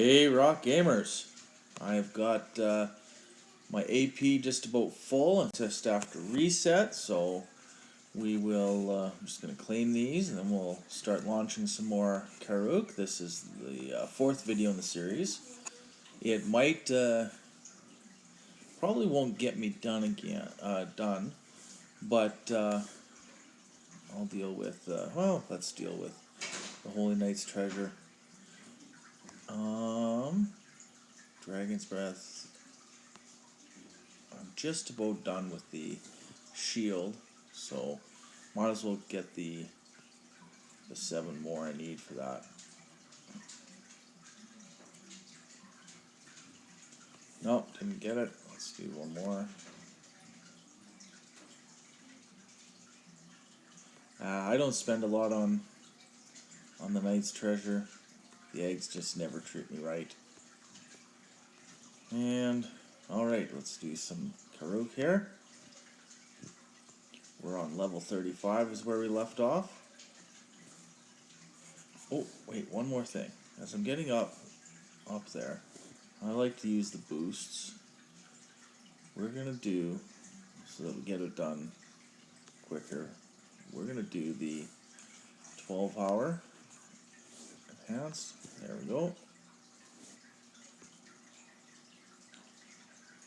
Hey Rock Gamers, I've got my AP just about full and just after reset, so we will, I'm just going to claim these and then we'll start launching some more Karuak. This is the fourth video in the series. It might, probably won't get me done again, but I'll deal with, well, let's deal with the Holy Knight's Treasure. Dragon's Breath. I'm just about done with the shield, so might as well get the 7 more I need for that. Nope, didn't get it. Let's do one more. I don't spend a lot on the Knight's Treasure. The eggs just never treat me right. And alright, let's do some Karuak here. We're on level 35 is where we left off. Oh, wait, one more thing. As I'm getting up there, I like to use the boosts. We're going to do, so that we get it done quicker, we're going to do the 12-hour enhanced. There we go.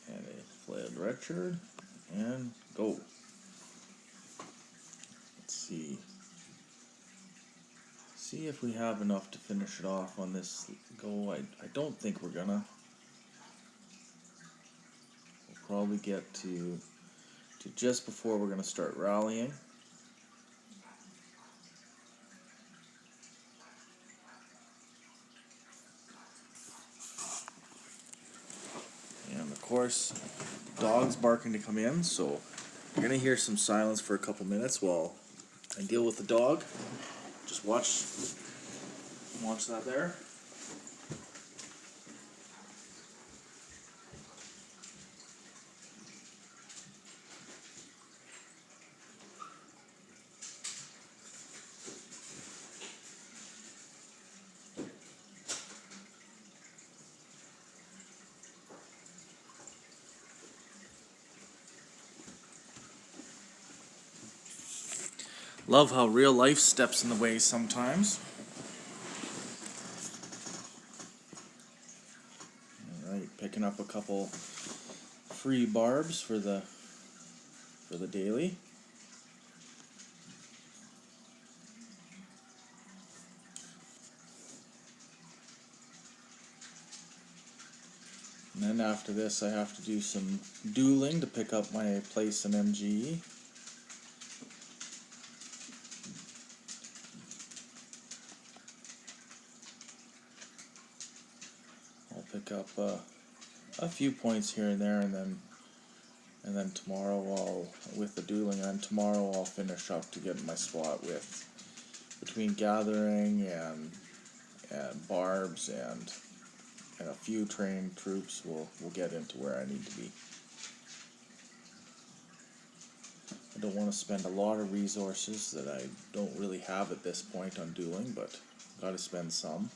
And a flailed Richard. And go. Let's see. See if we have enough to finish it off on this go. I don't think we're gonna. We'll probably get to just before we're gonna start rallying. And of course, dogs barking to come in, so you're gonna hear some silence for a couple minutes while I deal with the dog. Just watch that there. Love how real life steps in the way sometimes. Alright, picking up a couple free barbs for the daily. And then after this I have to do some dueling to pick up my place in MGE. I'll pick up a few points here and there, and then tomorrow with the dueling, and tomorrow I'll finish up to get my spot with between gathering and barbs and a few trained troops. We'll get into where I need to be. I don't want to spend a lot of resources that I don't really have at this point on dueling, but gotta spend some.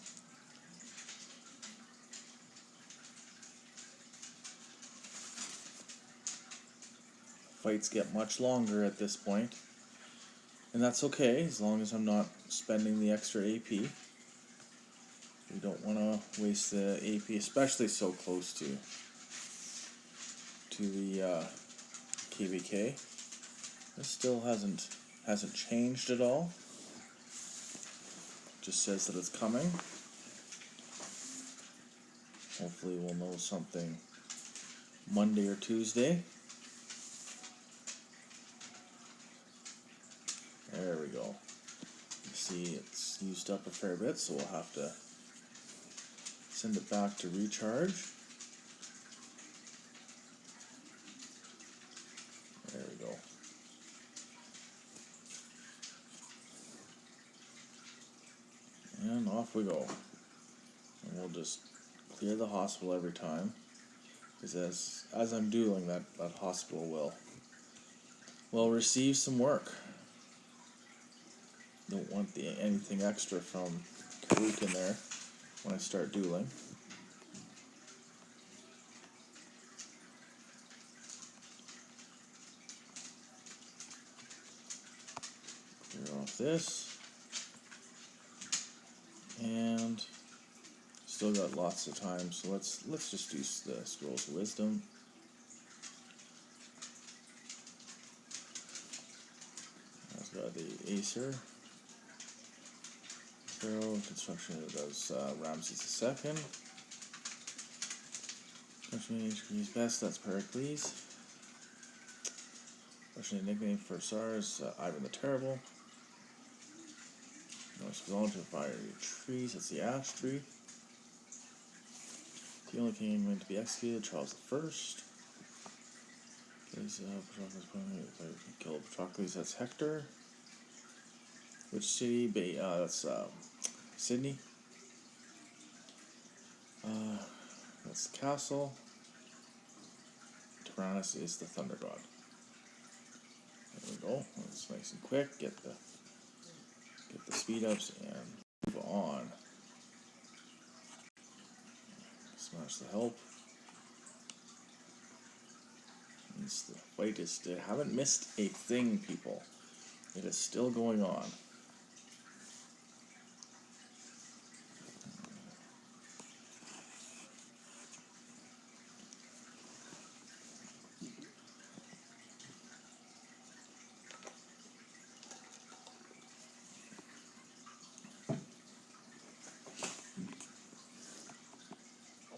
Fights get much longer at this point, and that's okay as long as I'm not spending the extra AP. We don't want to waste the AP, especially so close to the KVK. This still hasn't changed at all. Just says that it's coming. Hopefully we'll know something Monday or Tuesday. There we go. You see it's used up a fair bit, so we'll have to send it back to recharge. There we go. And off we go. And we'll just clear the hospital every time, because as I'm dueling, that hospital will receive some work. Don't want anything extra from Karuak in there when I start dueling. this. And still got lots of time, so let's just do the Scrolls of Wisdom. I've got the Acer. Pharaoh, construction does Ramses II. Russian HP's best, that's Pericles. Russian nickname for Tsars, Ivan the Terrible. Norse mythology, fiery trees, that's the ash tree. The only king to be executed, Charles I. He's killed Patroclus, that's Hector. Which city? That's Sydney. That's the castle. Tyrannus is the thunder god. There we go. That's nice and quick. Get the speed ups and move on. Smash the help. The fight is still haven't missed a thing, people. It is still going on.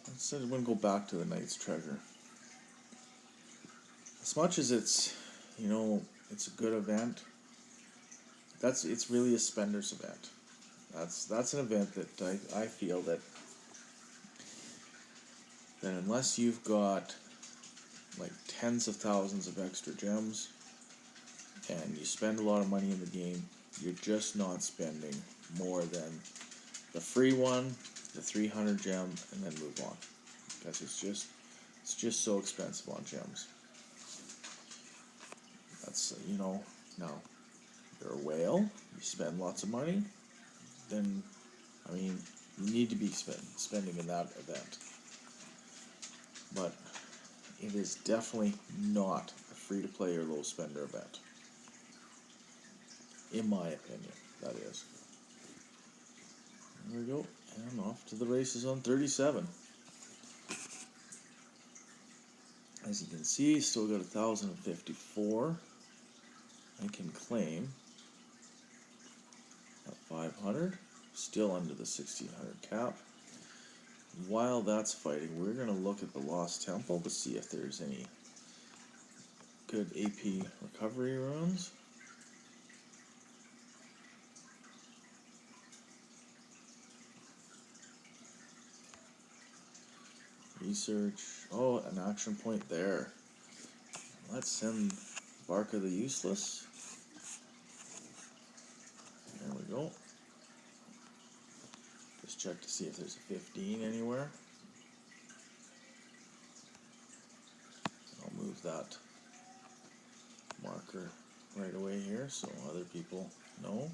Instead, I'm going to go back to the Knight's Treasure. As much as it's, it's a good event, it's really a spender's event. That's an event that I feel that unless you've got like tens of thousands of extra gems and you spend a lot of money in the game, you're just not spending more than the free one, the 300 gem, and then move on, because it's just so expensive on gems. That's now you're a whale, you spend lots of money, then you need to be spending in that event. But it is definitely not a free-to-play or low-spender event. In my opinion, that is. There we go, and off to the races on 37. As you can see, still got 1,054. I can claim at 500, still under the 1,600 cap. While that's fighting, we're going to look at the Lost Temple to see if there's any good AP recovery runes. Research. Oh, an action point there. Let's send Barca the Useless. There we go. Just check to see if there's a 15 anywhere. I'll move that marker right away here so other people know.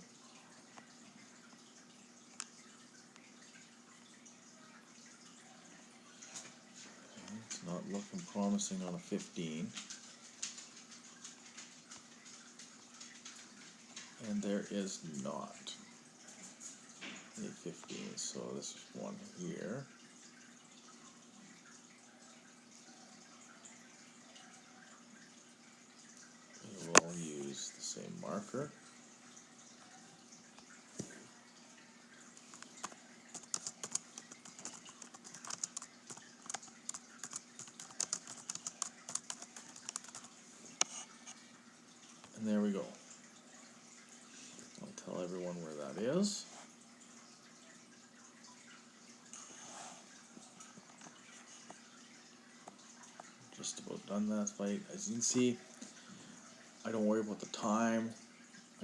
It's not looking promising on a 15. And there is not a 15, so this is one here. We will use the same marker. And there we go. I'll tell everyone where that is. Just about done that fight. As you can see, I don't worry about the time.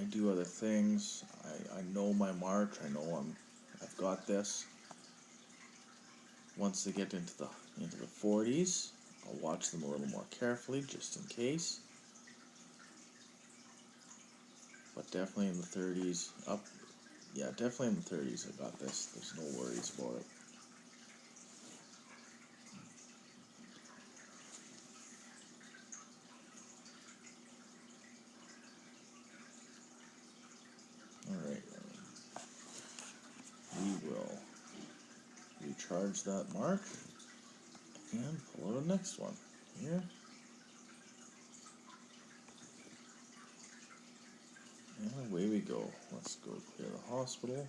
I do other things. I know my march. I know I've got this. Once they get into the 40s, I'll watch them a little more carefully just in case. But definitely in the 30s, definitely in the 30s I got this. There's no worries about it. charge that mark and pull out the next one here. And away we go. Let's go clear the hospital.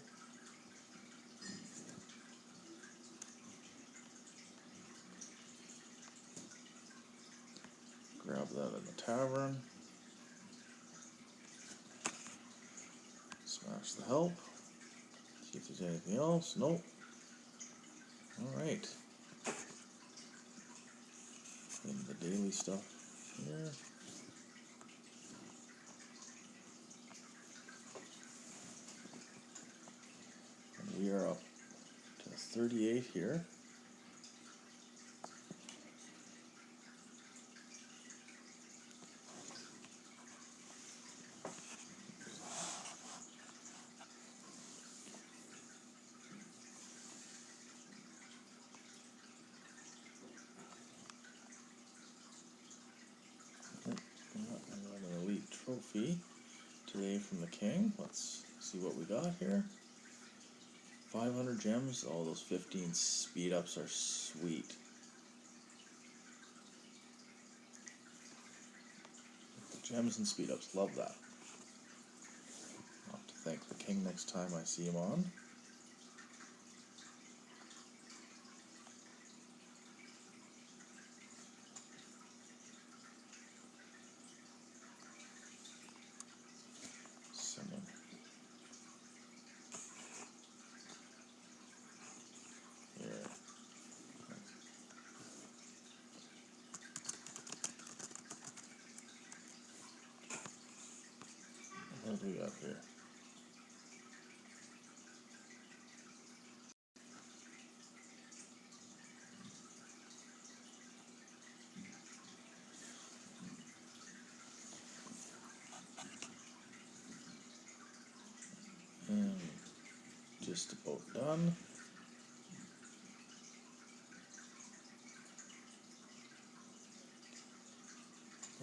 Grab that in the tavern. Smash the help. See if there's anything else. Nope. Alright. Clean the daily stuff here. And we are up to 38 here. An elite trophy today from the king. Let's see what we got here. 500 gems. All those 15 speed ups are sweet. Gems and speed ups, love that. I'll have to thank the king next time I see him on. What do we got here? And just about done.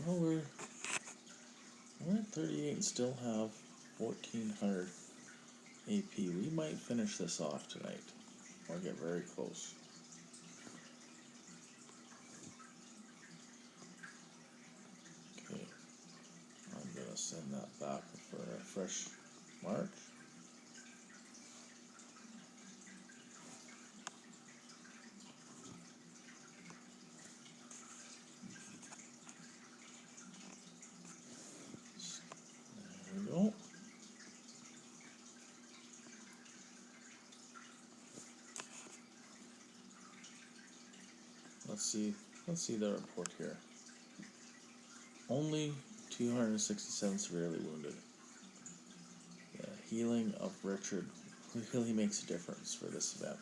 Well, we're at 38 and still have 1400 AP. We might finish this off tonight, or get very close. Okay, I'm gonna send that back for a fresh march. There we go. Let's see the report here. Only 267 severely wounded. The healing of Richard really makes a difference for this event.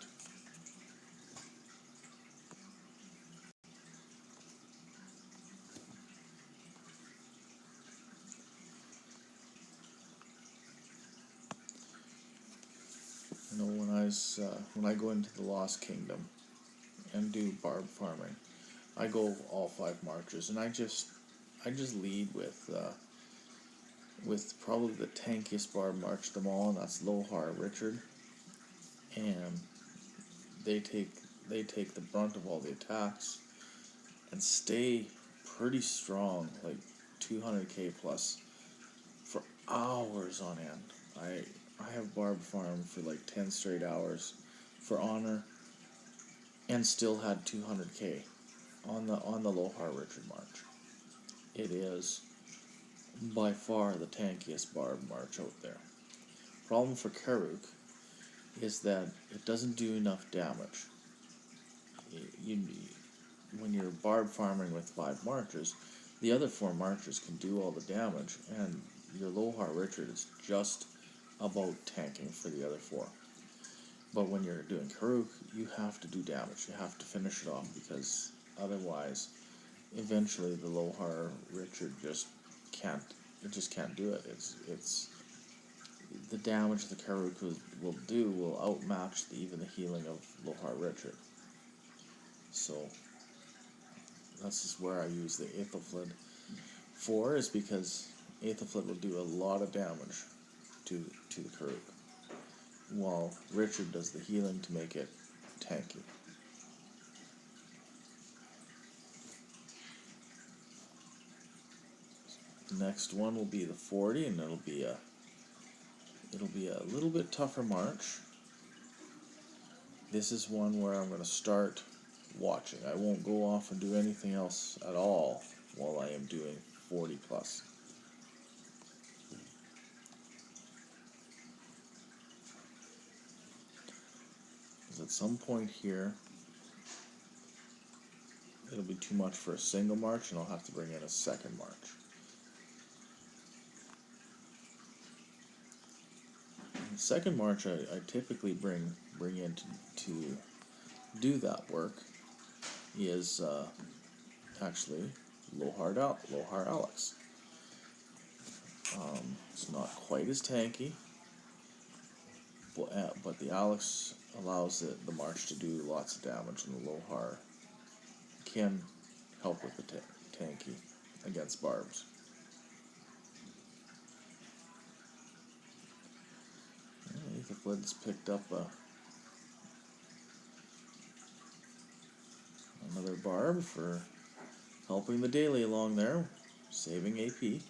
You know, when I go into the Lost Kingdom and do barb farming, I go all 5 marches, and I just lead with probably the tankiest barb march of them all, and that's Lohar Richard, and they take the brunt of all the attacks and stay pretty strong, like 200k plus for hours on end. I have barb farmed for like 10 straight hours for honor, and still had 200k on the Lohar Richard march. It is by far the tankiest barb march out there. Problem for Karuak is that it doesn't do enough damage. When you're barb farming with 5 marchers, the other 4 marchers can do all the damage, and your Lohar Richard is just about tanking for the other 4. But when you're doing Karuak, you have to do damage. You have to finish it off, because otherwise, eventually the Lohar Richard just can't do it. It's the damage the Karuak will outmatch even the healing of Lohar Richard. So that's just where I use the Aethelflid for, is because Aethelflid will do a lot of damage to the Karuak, while Richard does the healing to make it tanky. The next one will be the 40, and it'll be a little bit tougher march. This is one where I'm going to start watching. I won't go off and do anything else at all while I am doing 40 plus. Because at some point here, it'll be too much for a single march, and I'll have to bring in a second march. The second march I typically bring in to do that work is actually Lohar Alex. It's not quite as tanky, but the Alex allows the march to do lots of damage, and the Lohar can help with the tanky against barbs. Aethelflaed's picked up another barb for helping the daily along there, saving AP.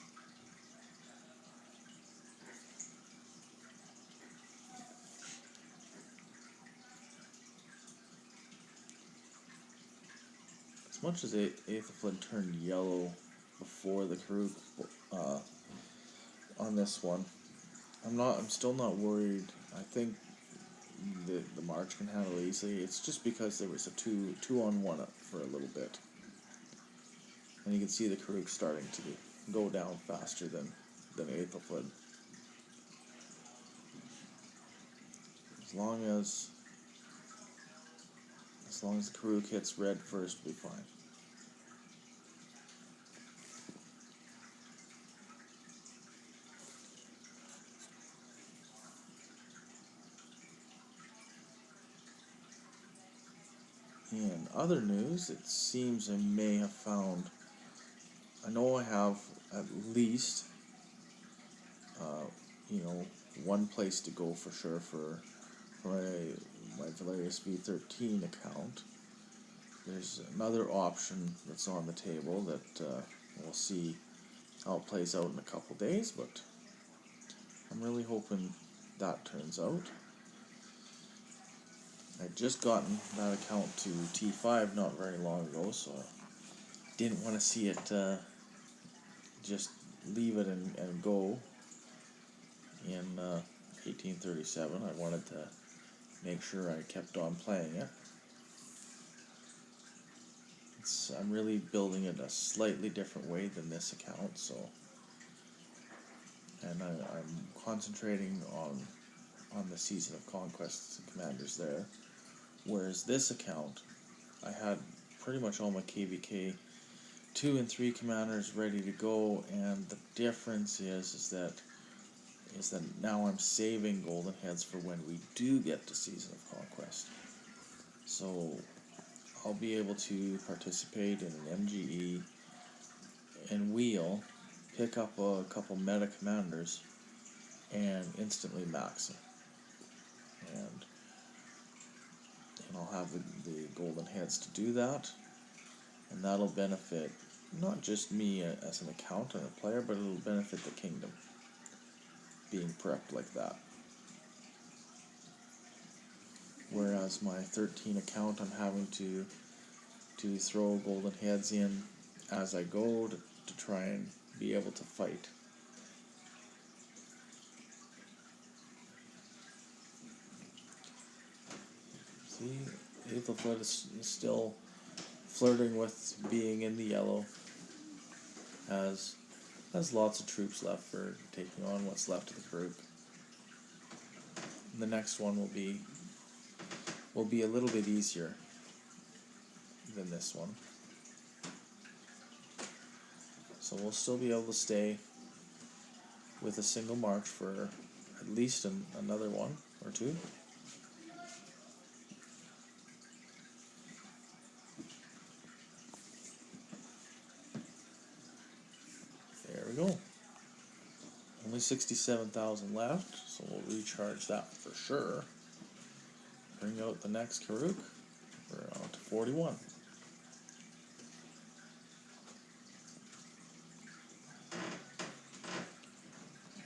As much as Aethelflaed turned yellow before the Karuak on this one, I'm still not worried. I think the march can handle easily. It's just because there was a two on one for a little bit, and you can see the Karuak starting to go down faster than Aethelflaed. As long as the Karuak hits red first, we'll be fine. In other news, it seems I may have found, I know I have at least, one place to go for sure for my Valerius V13 account. There's another option that's on the table that we'll see how it plays out in a couple days, but I'm really hoping that turns out. I'd just gotten that account to T5 not very long ago, so I didn't want to see it just leave it and go in 1837. I wanted to make sure I kept on playing it. I'm really building it a slightly different way than this account, so, and I'm concentrating on the Season of Conquests and Commanders there. Whereas this account, I had pretty much all my KVK 2 and 3 commanders ready to go, and the difference is that now I'm saving golden heads for when we do get to Season of Conquest. So I'll be able to participate in an MGE and wheel, pick up a couple meta commanders, and instantly max them. And I'll have the golden heads to do that, and that'll benefit not just me as an account and a player, but it'll benefit the kingdom being prepped like that. Whereas my 13 account, I'm having to throw golden heads in as I go to try and be able to fight. See, Aethelflaed is still flirting with being in the yellow. Has lots of troops left for taking on what's left of the Karuak. The next one will be a little bit easier than this one. So we'll still be able to stay with a single march for at least another one or two. There we go. Only 67,000 left, so we'll recharge that for sure. bring out the next Karuak. We're on to 41.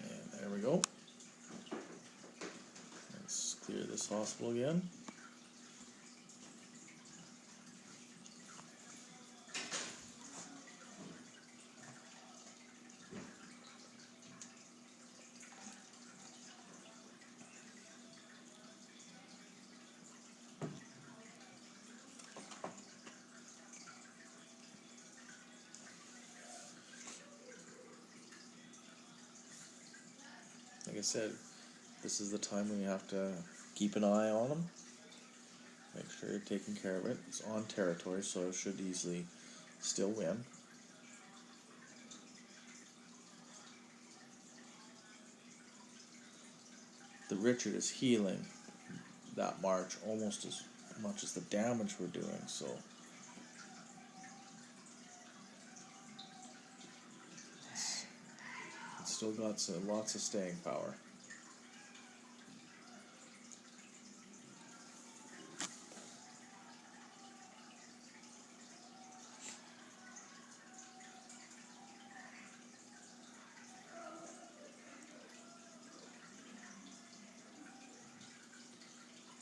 And there we go. Let's clear this hospital again. Like I said, this is the time when you have to keep an eye on them. Make sure you're taking care of it. It's on territory, so it should easily still win. The Richard is healing that march almost as much as the damage we're doing, so it's still got lots of staying power.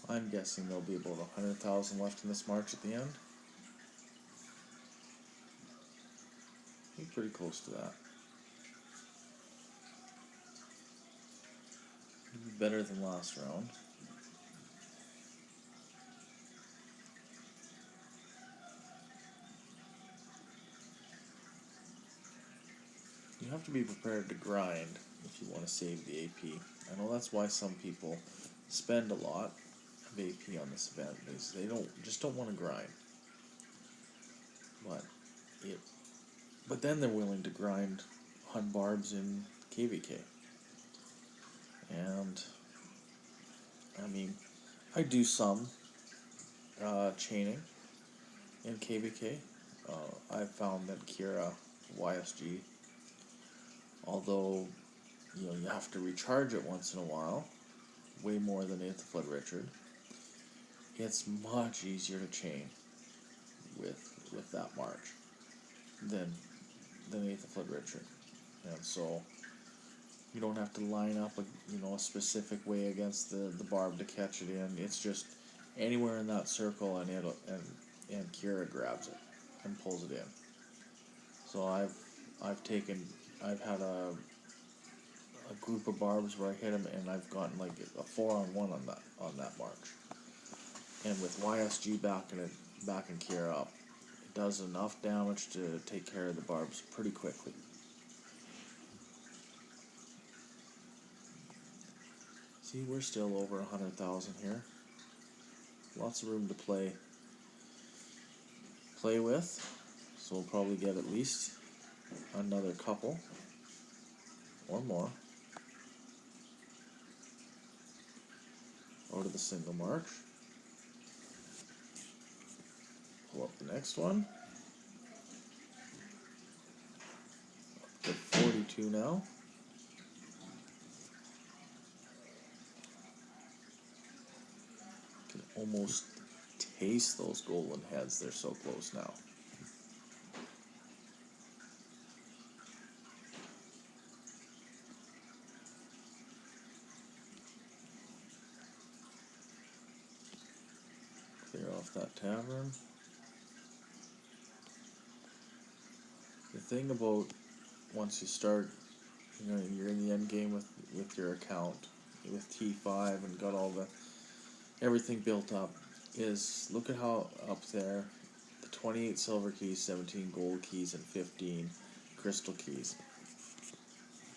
I'm guessing there'll be about 100,000 left in this march at the end. Be pretty close to that. It'll be better than last round. You have to be prepared to grind if you want to save the AP. I know that's why some people spend a lot of AP on this event, is they don't want to grind. But then they're willing to grind on barbs in KVK. And I mean, I do some chaining in KVK. I've found that Kira YSG, although you have to recharge it once in a while, way more than 8th Flood Richard, it's much easier to chain with that march than 8th Flood Richard. And so you don't have to line up a specific way against the barb to catch it in. It's just anywhere in that circle, and Kira grabs it and pulls it in. So I've had a group of barbs where I hit them, and I've gotten like a 4-on-1 on that march. And with YSG backing Kira up, it does enough damage to take care of the barbs pretty quickly. See, we're still over 100,000 here. Lots of room to play with. So we'll probably get at least another couple or more out of the single march. Pull up the next one. Up to 42 now. Can almost taste those golden heads. They're so close now. Clear off that tavern. The thing about once you start, you're in the end game with your account, with T5 and got everything built up, is look at how up there, the 28 silver keys, 17 gold keys, and 15 crystal keys.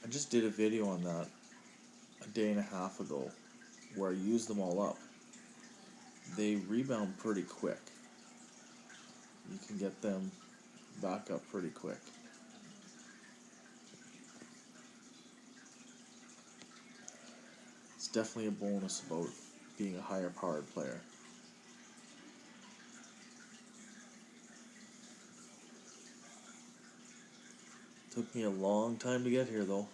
I just did a video on that a day and a half ago where I used them all up. They rebound pretty quick. You can get them back up pretty quick. It's definitely a bonus about being a higher powered player. Took me a long time to get here though.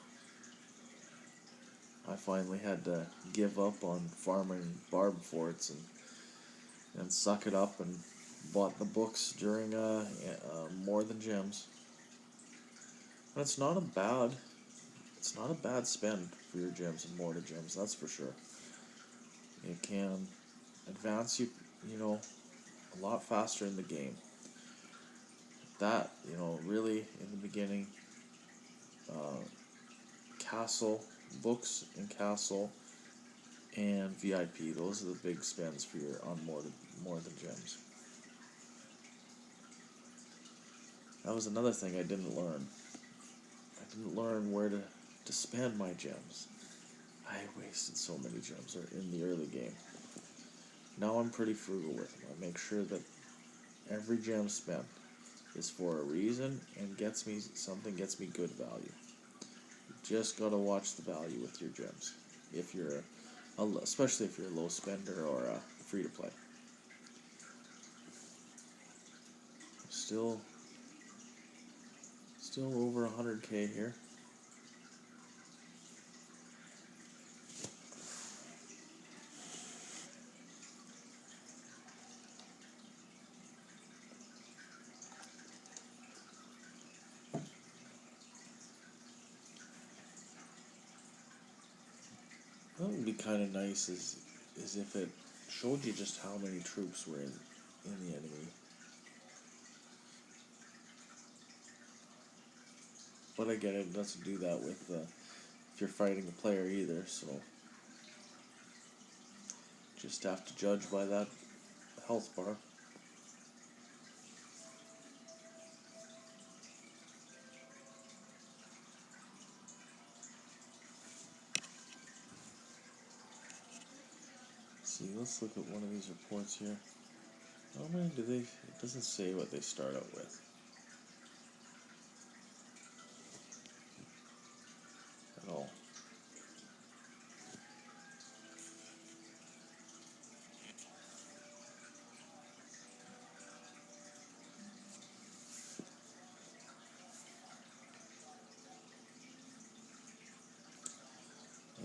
I finally had to give up on farming barb forts and and suck it up and bought the books during More Than Gems. And it's not a bad spend for your gems and More Than Gems, that's for sure. It can advance you, a lot faster in the game. That, really in the beginning, Castle, books and Castle, and VIP, those are the big spends for your on More Than Gems. That was another thing I didn't learn. I didn't learn where to spend my gems. I wasted so many gems in the early game. Now I'm pretty frugal with them. I make sure that every gem spent is for a reason and gets me good value. You just gotta watch the value with your gems. Especially if you're a low spender or free to play. Still over 100k here. What would be kind of nice is if it showed you just how many troops were in the enemy. But I get it doesn't do that with if you're fighting a player either, so just have to judge by that health bar. See, let's look at one of these reports here. How many do they? It doesn't say what they start out with at all.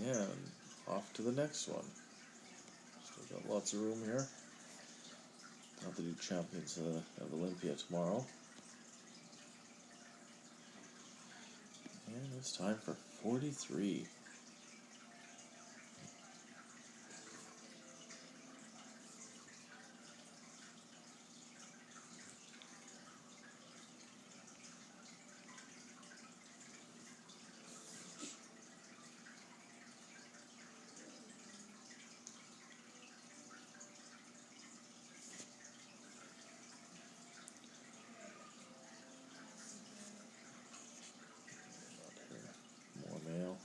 And off to the next one. Still got lots of room here. Have to do Champions of Olympia tomorrow. And it's time for 43. More mail.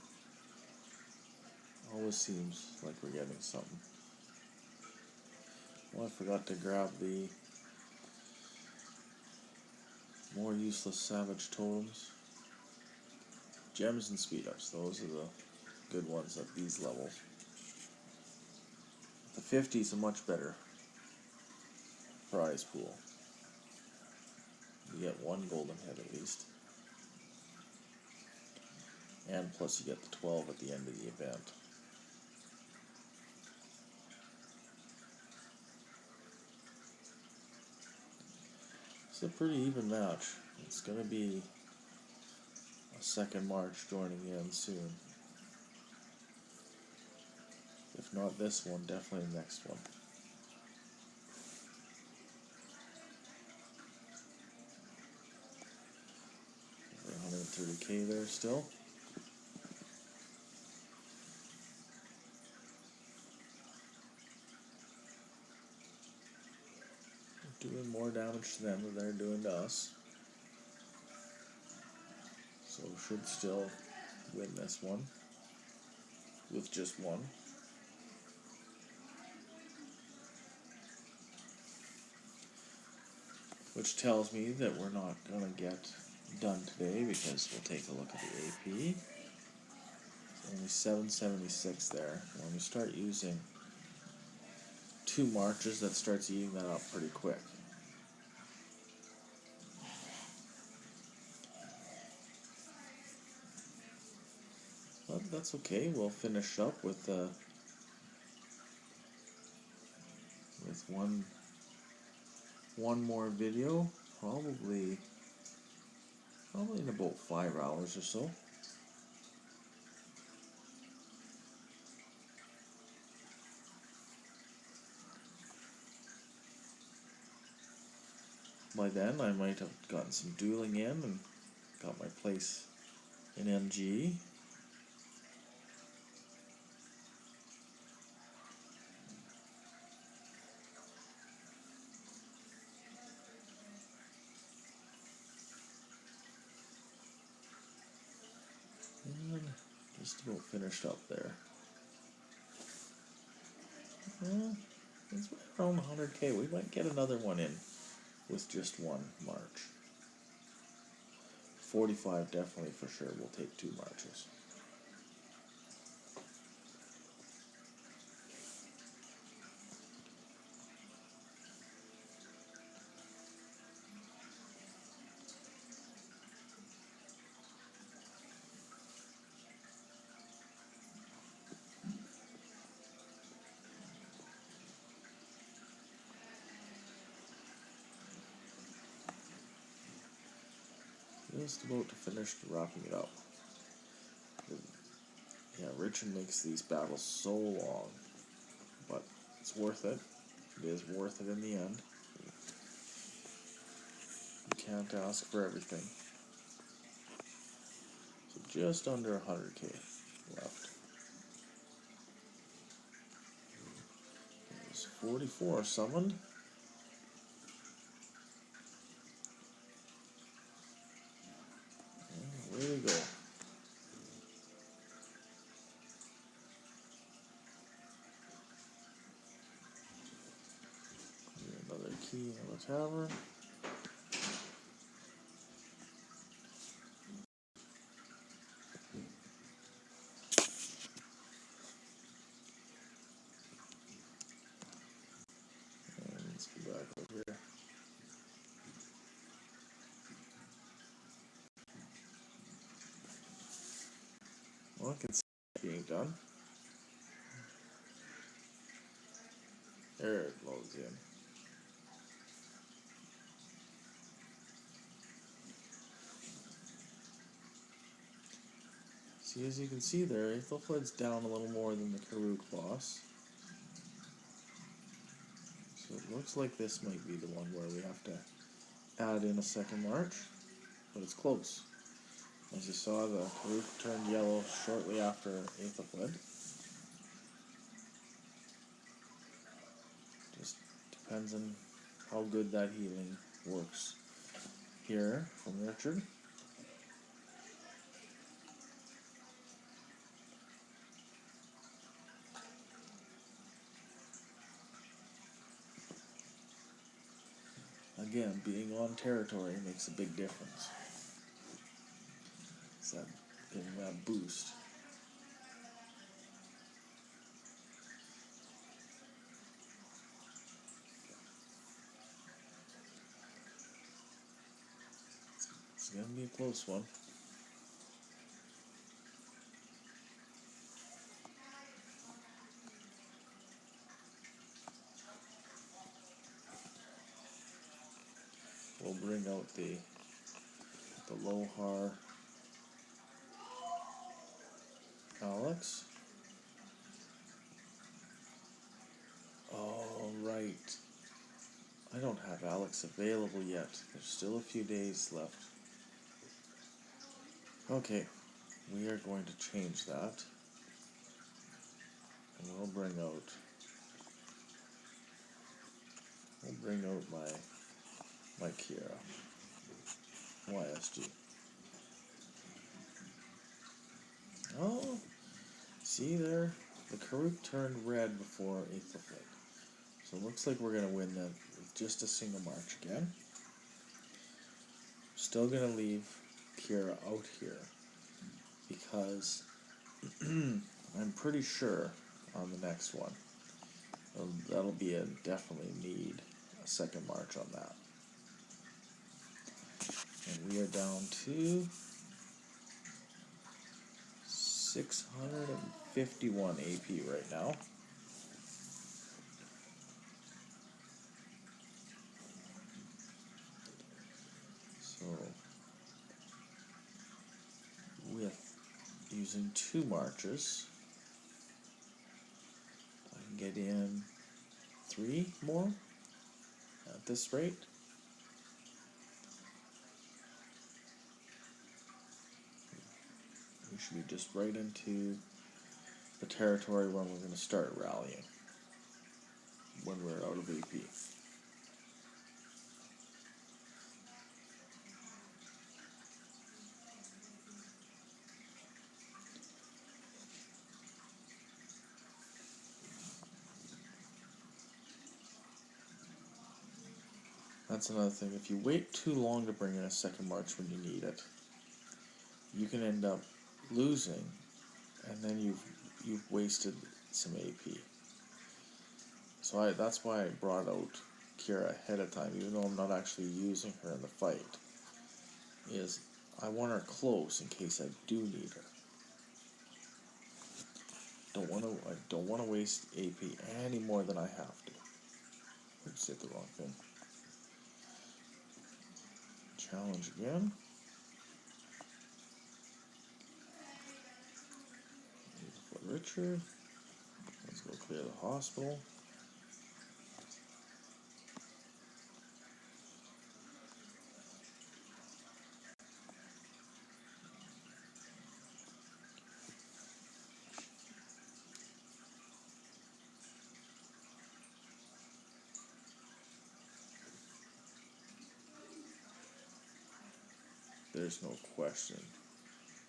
Always seems like we're getting something. Oh, I forgot to grab the more useless savage totems. Gems and speed ups, those are the good ones at these levels. The 50 is a much better prize pool. You get one golden head at least. And plus you get the 12 at the end of the event. It's a pretty even match. It's going to be a second March joining in soon. If not this one, definitely the next one. 130k there still. Doing more damage to them than they're doing to us. So should still win this one with just one. Which tells me that we're not going to get done today because we'll take a look at the AP. It's only 776 there. When we start using 2 marches, that starts eating that up pretty quick. But that's okay. We'll finish up with one more video, probably in about 5 hours or so. By then I might have gotten some dueling in and got my place in MG. And just about finished up there. It's right around 100k. We might get another one in with just one march. 45 definitely for sure. We'll take 2 marches. Just about to finish wrapping it up. Yeah, Richard makes these battles so long, but it's worth it. It is worth it in the end. You can't ask for everything. So just under 100k left. There's 44 summoned. And away we go. Another key in the tavern. And let's go back over here. Well, I can see it being done. There it loads in. See, as you can see there, Aethelflaed's down a little more than the Karuak boss. So it looks like this might be the one where we have to add in a second march, but it's close. As you saw, the Karuak turned yellow shortly after Aethelflaed. Just depends on how good that healing works here from Richard. Again, being on territory makes a big difference. It's that getting that boost. It's gonna be a close one. We'll bring out the Lohar Alex. Oh, right. I don't have Alex available yet. There's still a few days left. Okay, we are going to change that. And we'll bring out my Kira. YSG. Oh, see there? The Karuak turned red before Aethelflaed. So it looks like we're going to win that with just a single march again. Still going to leave Kira out here because I'm pretty sure on the next one that'll be a definitely need a second march on that. And we are down to 651 AP right now. using 2 marches, I can get in 3 more at this rate. We should be just right into the territory when we're going to start rallying, when we're out of AP. That's another thing. If you wait too long to bring in a second march when you need it, you can end up losing, and then you've wasted some AP. So that's why I brought out Kira ahead of time, even though I'm not actually using her in the fight. Is I want her close in case I do need her. I don't want to waste AP any more than I have to. I just said the wrong thing. Challenge again. Richard. Let's go clear the hospital. There's no question.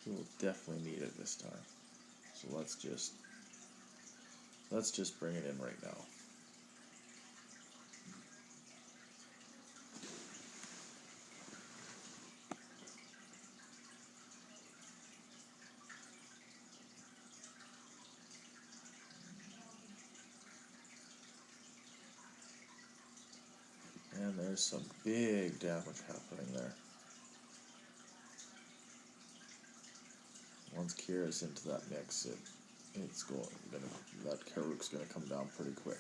We will definitely need it this time. So let's just bring it in right now. And there's some big damage happening there. Once Kira's into that mix, that Karuak's gonna come down pretty quick.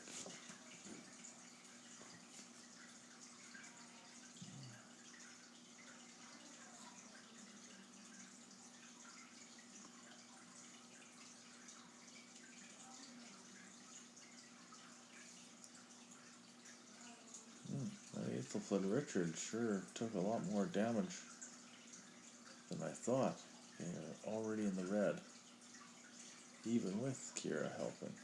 That Aethelflaed Richard sure took a lot more damage than I thought. They're already in the red, even with Kira helping.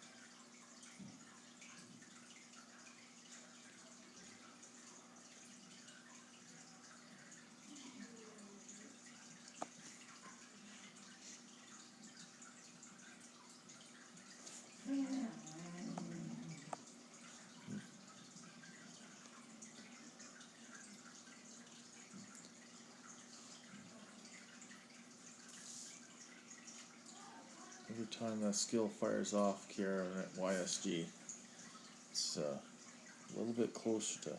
Every time that skill fires off Kira at YSG, it's a little bit closer to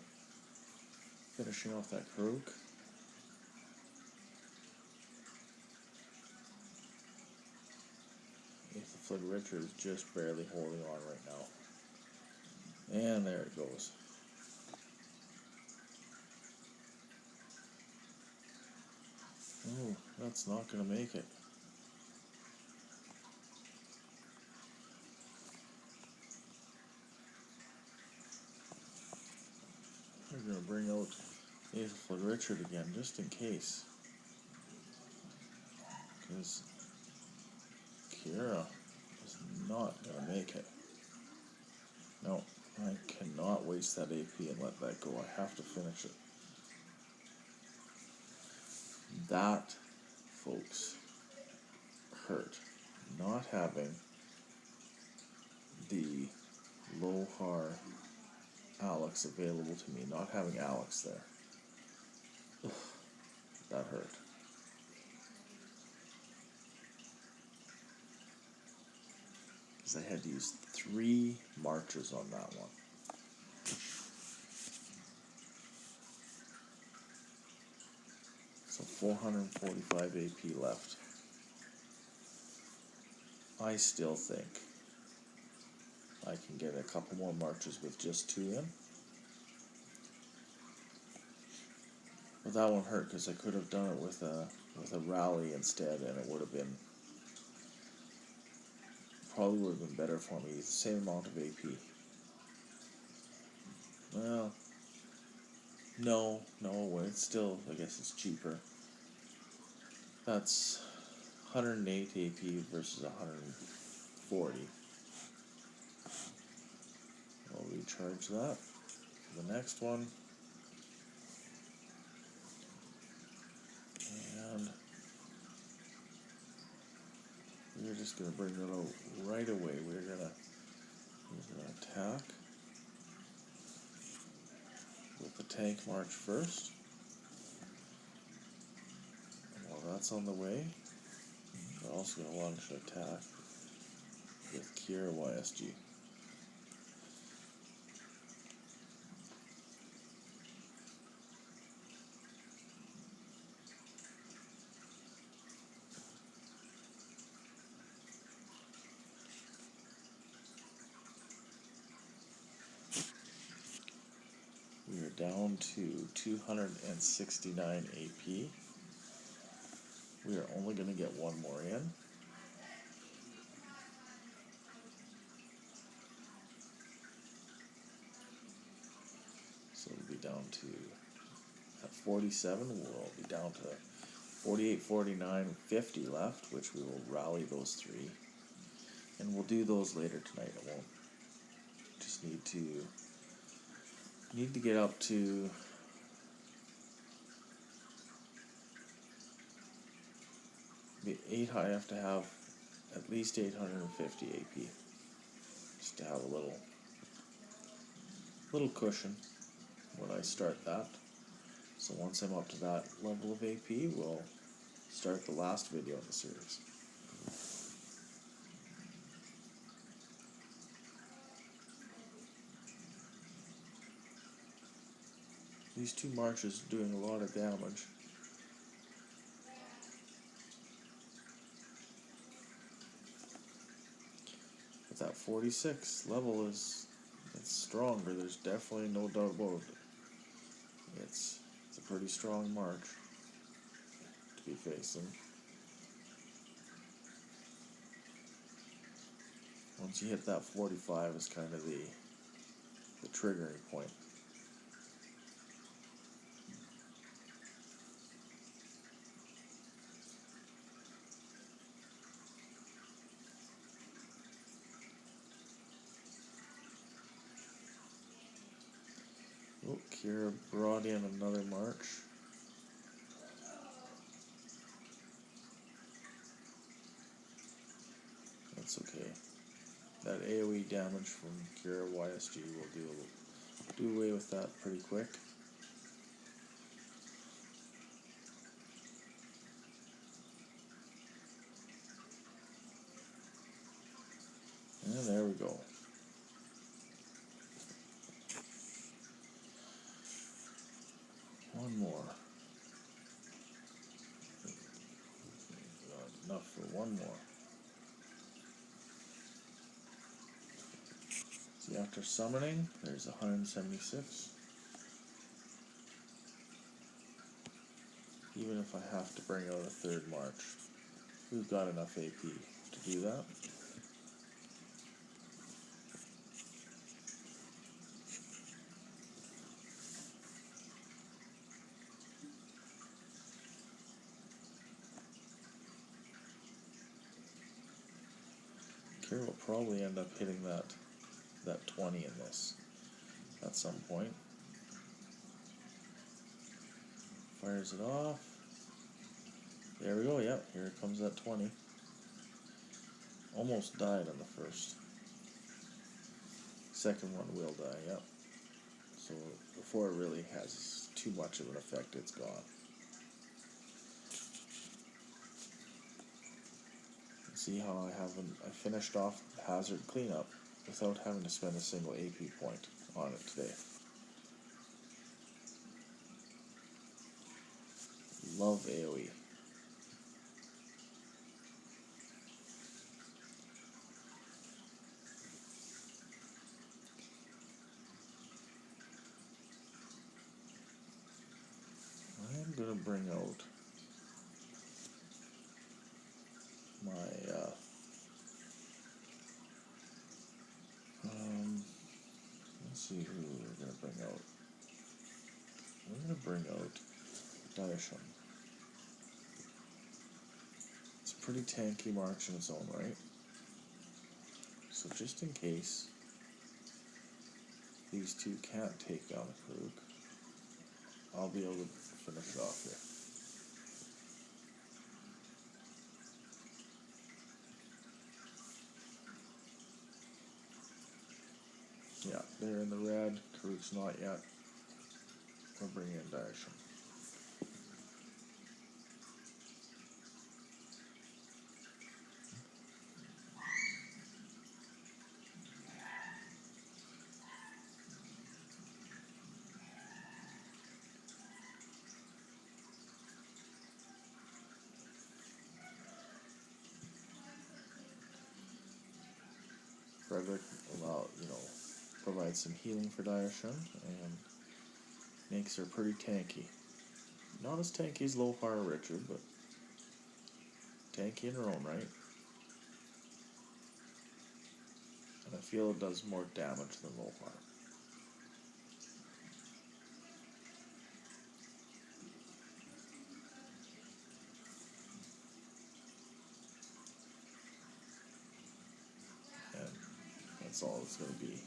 finishing off that Karuak. Aethelflaed Richard is just barely holding on right now. And there it goes. Oh, that's not going to make it. We're going to bring out Aethelflaed Richard again, just in case. Because Kira is not going to make it. No, I cannot waste that AP and let that go. I have to finish it. That, folks, hurt. Not having the Lohar Alex available to me. Not having Alex there. Ugh, that hurt. Because I had to use 3 marches on that one. So 445 AP left. I still think I can get a couple more marches with just 2 in. But that one hurt because I could have done it with a rally instead, and it would have been probably would have been better for me. It's the same amount of AP. Well, no, it's still, I guess it's cheaper. That's 108 AP versus 140. I'll recharge that. The next one. And we're just going to bring it out right away. We're going to attack with the tank march first. And while that's on the way, we're also going to launch an attack with Karuak YSG. We are down to 269 AP. We are only going to get one more in. So we'll be down to, at 47, we'll be down to 48, 49, 50 left, which we will rally those three. And we'll do those later tonight. I won't. Just need to get up to I have to have at least 850 AP just to have a little cushion when I start that. So once I'm up to that level of AP, we'll start the last video in the series. These two marches are doing a lot of damage. But that 46 level it's stronger. There's definitely no doubt about it. It's a pretty strong march to be facing. Once you hit that 45 is kind of the triggering point. Oh, Kira brought in another march. That's okay. That AoE damage from Kira YSG will do away with that pretty quick. And there we go. One more. Not enough for one more. See, after summoning, there's 176. Even if I have to bring out a third march, we've got enough AP to do that. Kira will probably end up hitting that 20 in this at some point. Fires it off. There we go, yep, here comes that 20. Almost died on the first. Second one will die, yep. So before it really has too much of an effect, it's gone. See how I finished off hazard cleanup without having to spend a single AP point on it today. Love AoE. I'm gonna bring out my bring out? I'm gonna bring out Diashun. It's a pretty tanky march in its own right. So just in case these two can't take down the Karuak, I'll be able to finish it off here. Yeah, they're in the red. Karuak's not yet. We're bringing in Diashun. Frederick provides some healing for Diashun and makes her pretty tanky. Not as tanky as Lowfire Richard, but tanky in her own right. And I feel it does more damage than Lowfire. And that's all that's going to be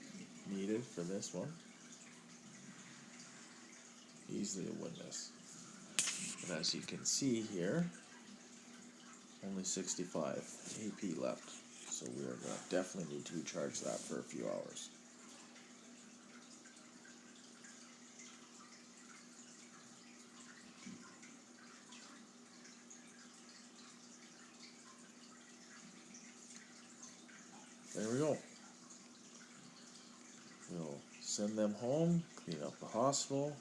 needed for this one. Easily to win this. And as you can see here, only 65 AP left. So we are going to definitely need to recharge that for a few hours. There we go. We'll send them home, clean up the hospital,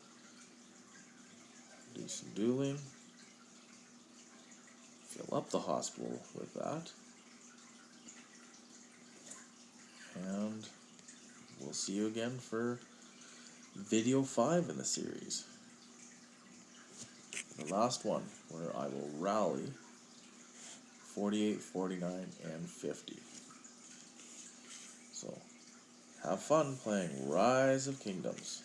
do some dueling, fill up the hospital with that, and we'll see you again for video 5 in the series. The last one, where I will rally 48, 49, and 50. So, have fun playing Rise of Kingdoms.